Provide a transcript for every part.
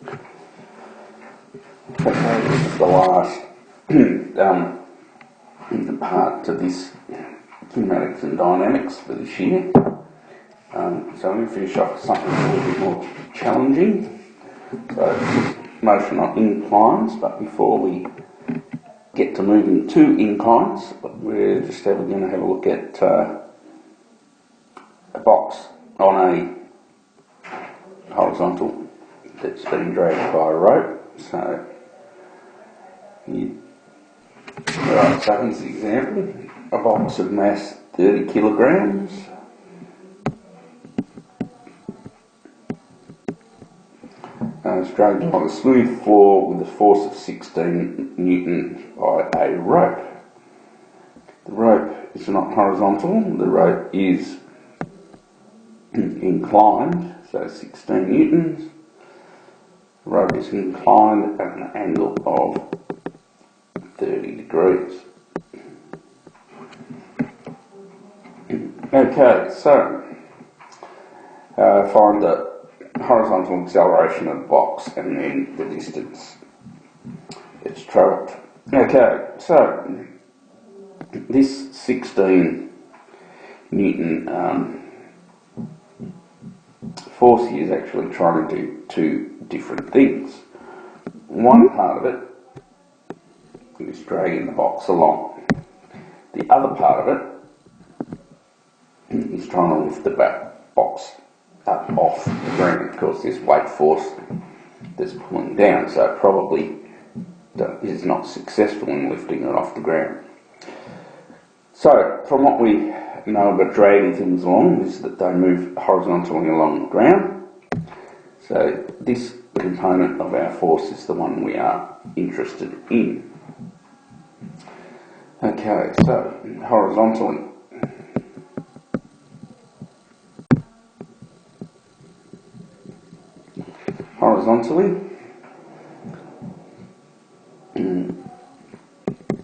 Okay, this is the last part to this kinematics and dynamics for this year. So I'm going to finish off with something a little bit more challenging. So motion on inclines, but before we get to moving to inclines, we're just going to have a look at a box on a horizontal that's being dragged by a rope. So right, so here's the example. A box of mass 30 kilograms. It's dragged on a smooth floor with a force of 16 Newton by a rope. The rope is not horizontal, the rope is inclined, so 16 Newtons. The rope is inclined at an angle of 30 degrees. Okay, so find the horizontal acceleration of the box and then the distance it's travelled. Okay, so this 16 Newton force here is actually trying to do two different things. One part of it is dragging the box along. The other part of it is trying to lift the box up off the ground. Of course, there's weight force that's pulling down, so it probably is not successful in lifting it off the ground. So, from what we know about dragging things along, is that they move horizontally along the ground. So, this component of our force is the one we are interested in. Okay, so horizontally.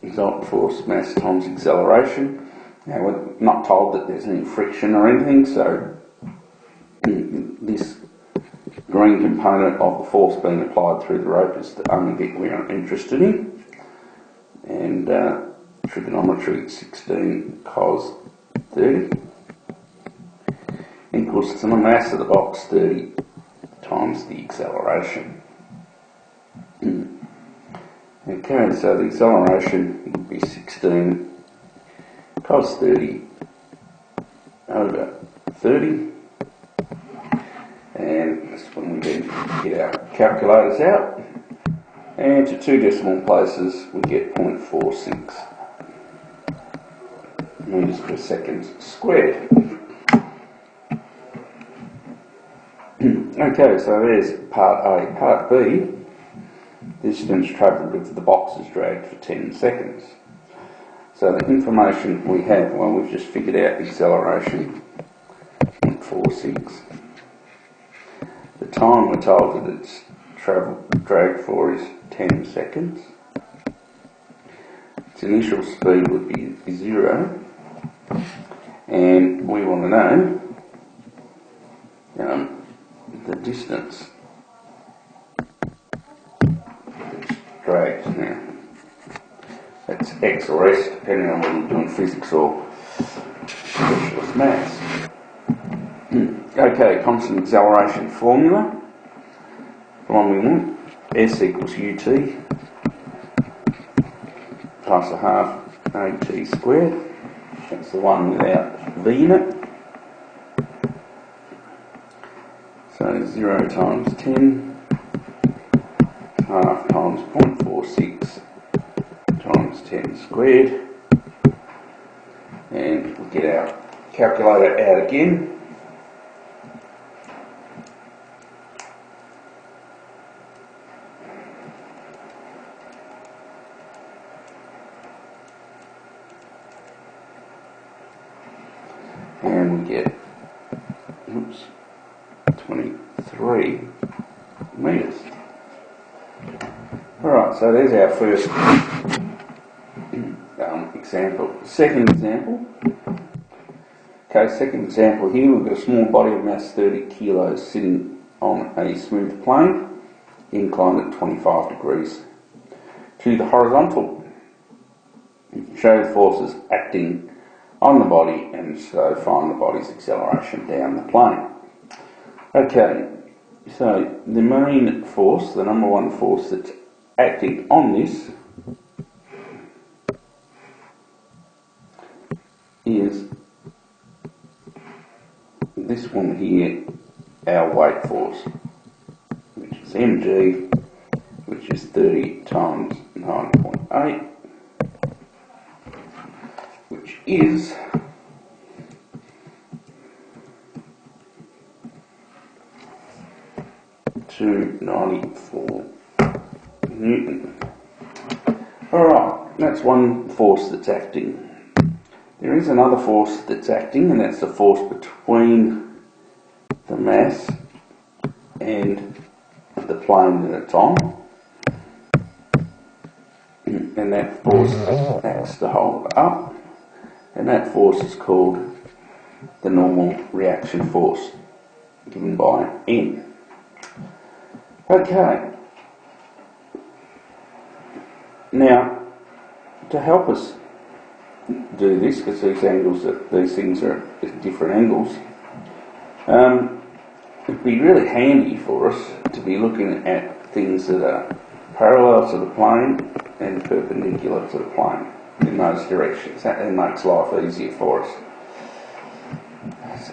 Result force, mass times acceleration. Now we're not told that there's any friction or anything, so this green component of the force being applied through the rope is the only bit we're interested in. And trigonometry 16 cos 30 equals to the mass of the box 30 times the acceleration. Okay, so the acceleration would be 16 cos 30 over 30, and that's when we then get our calculators out, and to two decimal places we get 0.46 metres per second squared. Okay, so there's part A. Part B, distance travelled with the box is dragged for 10 seconds. So the information we have, well, we've just figured out the acceleration, 0.46. The time we're told that it's dragged for is 10 seconds. Its initial speed would be 0, and we want to know the distance that's dragged now. That's x or s, depending on whether you're doing physics or specialist maths. Okay, constant acceleration formula. The one we want, s equals ut plus a half at squared. That's the one without v in it. So 0 times 10, half times 0.46 times 10 squared, and we get our calculator out again. And we get 23 metres. Alright, so there's our first example. Second example. Okay, second example here, we've got a small body of mass 30 kilos sitting on a smooth plane. inclined at 25 degrees to the horizontal. Show the forces acting on the body and so find the body's acceleration down the plane. Okay, so the main force, the number one force that's acting on this is this one here, our weight force, which is mg, which is 30 times 9.8, which is 294 Newton. Alright, that's one force that's acting. There is another force that's acting, and that's the force between the mass and the plane that it's on. And that force acts to hold it up, and that force is called the normal reaction force, given by N. Okay, now to help us do this, because these things are at different angles, it'd be really handy for us to be looking at things that are parallel to the plane and perpendicular to the plane in those directions. That makes life easier for us.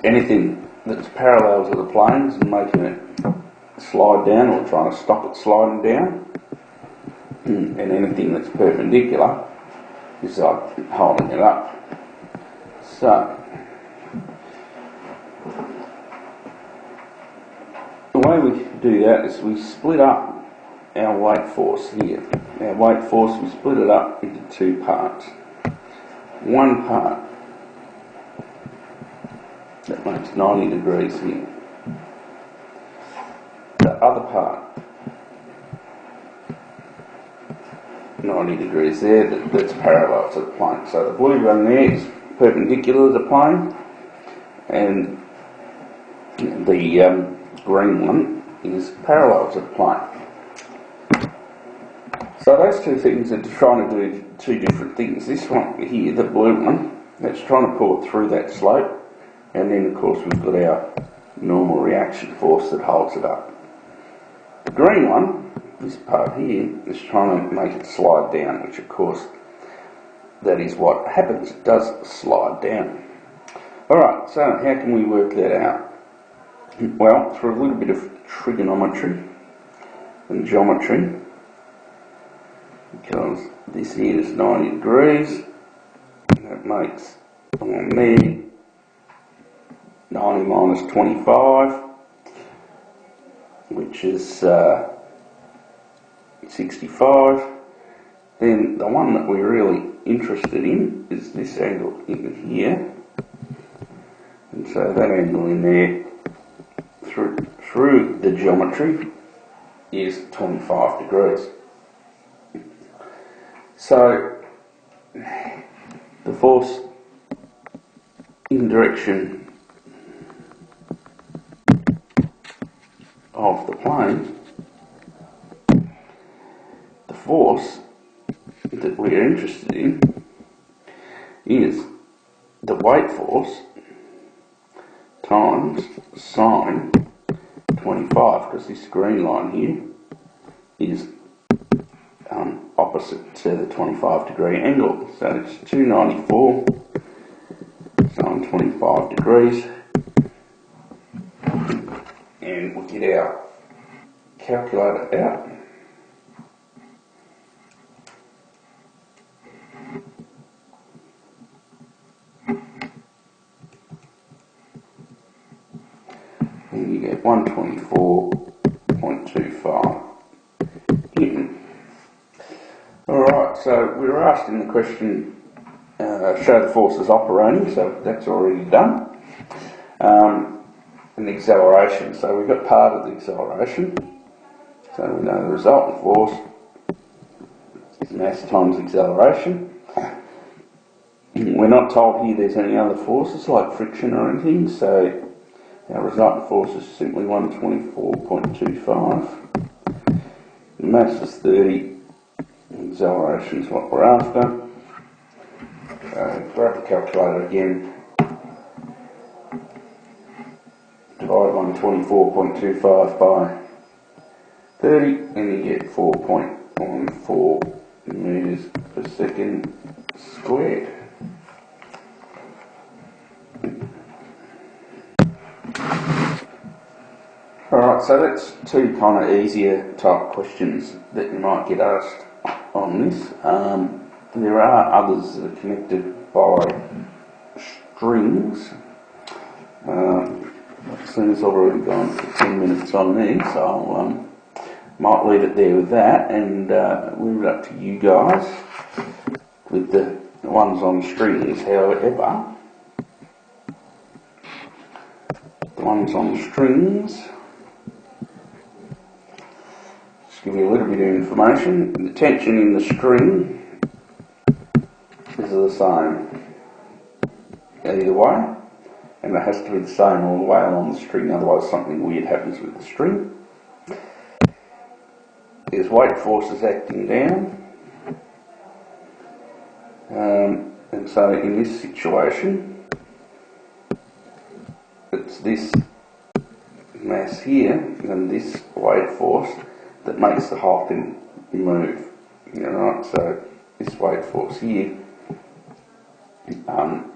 Anything that's parallel to the planes and making it slide down or trying to stop it sliding down, and anything that's perpendicular is like holding it up. So the way we do that is we split up our weight force here. Our weight force, we split it up into two parts. One part that makes 90 degrees here. The other part, 90 degrees there, that's parallel to the plane. So the blue one there is perpendicular to the plane, and the green one is parallel to the plane. So those two things are trying to do two different things. This one here, the blue one, that's trying to pull it through that slope, and then of course we've got our normal reaction force that holds it up. The green one, this part here, is trying to make it slide down, which of course that is what happens, it does slide down. Alright, so how can we work that out? Well, through a little bit of trigonometry and geometry, because this here is 90 degrees, that makes on there 90 minus 25, which is 65. Then the one that we're really interested in is this angle in here, and so that angle in there through the geometry is 25 degrees. So the force in direction of the plane, the force that we're interested in is the weight force times sine 25, because this green line here is opposite to the 25 degree angle. So it's 294 sine 25 degrees, and we get our calculator out. And you get 124.25 Newton. Alright, so we were asked in the question, show the forces operating, so that's already done. And the acceleration, so we've got part of the acceleration, so we know the resultant force is mass times acceleration. We're not told here there's any other forces like friction or anything, so our resultant force is simply 124.25. mass is 30, acceleration is what we're after. So grab the calculator again, divide 124.25 by 30, and you get 4.14 meters per second squared. Alright, so that's two kind of easier type questions that you might get asked on this. There are others that are connected by strings. Since I've already gone for 10 minutes on these, so might leave it there with that and leave it up to you guys with the ones on strings. However, the ones on strings, just give you a little bit of information. The tension in the string is the same either way, and it has to be the same all the way along the string, otherwise something weird happens with the string. There's weight forces acting down, and so in this situation it's this mass here and this weight force that makes the whole thing move. Right? So this weight force here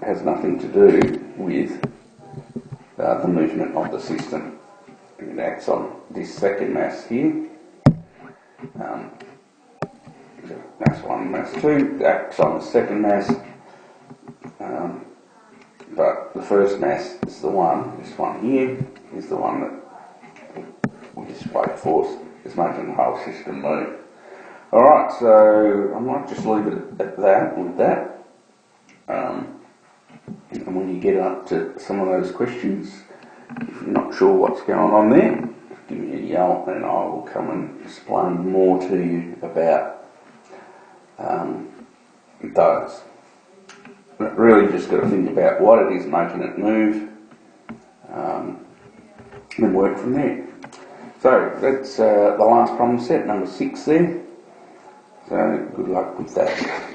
has nothing to do with the movement of the system. It acts on this second mass here. Mass 1, mass 2 acts on the second mass, but the first mass is the one, this one here, is the one that, with this weight force, is making the whole system move. Alright, so I might just leave it at that, with that. And when you get up to some of those questions, if you're not sure what's going on there, give me a yell and I will come and explain more to you about those. But really just got to think about what it is making it move, and work from there. So that's the last problem set, number 6 there. So good luck with that.